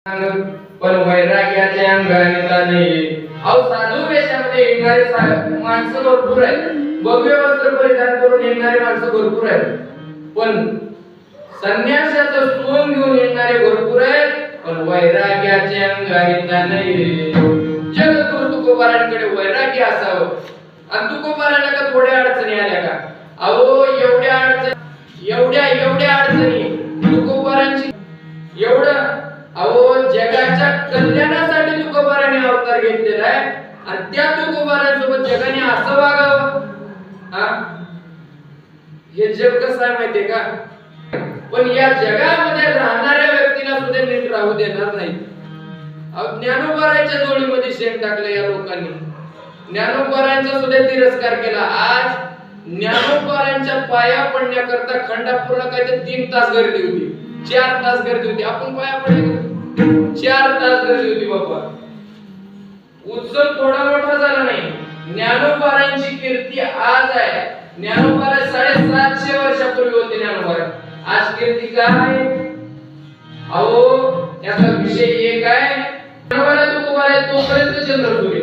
पण वैराग्याचे अंगाने नाही. अहो साधू वेशामध्ये येणारे माणसं भरपूर आहेत, भव्य वस्त्र परिधान करून येणारे माणसं भरपूर आहेत, पण संन्यासाचं सोंग घेऊन येणारे भरपूर आहेत, पण वैराग्याचे अंगाने नाही. जगद्गुरु तुकोबारांकडे वैराग्य असावं. आणि तुकोबारांना का थोड्या अडचणी आल्या का? अहो एवढ्या अडचणी तुकोबारांची एवढं. अहो जगाच्या कल्याणासाठी तुकोबाराने अवतार घेतलेला आहे, आणि त्या तुकोबारांसोबत जगाने असं वागावं. हे जग कसं आहे माहितीये का? पण या जगामध्ये राहणाऱ्या व्यक्तीला सुद्धा नीट राहू देणार नाही. ज्ञानोबारांच्या जोडीमध्ये शेण टाकलं या लोकांनी, ज्ञानोबारांचा सुद्धा तिरस्कार केला. आज ज्ञानोबारांच्या पाया पडण्याकरता खंडापूरला काय ते 3 तास गर्दी होती, 4 तास गर्दी होती. आपण पाया पडले 4 तास गर्दी होती बाबा. उत्सव थोडा मोठा झाला नाही. ज्ञानोबारांची कीर्ती आज आहे. ज्ञानोबारा 750 वर्षापूर्वी होते ज्ञानोबारा. आज कीर्ती काय? अहो याचा विषय एक आहे, ज्ञानोबारा तुकोबारा तोपर्यंत चंद्र सूर्य.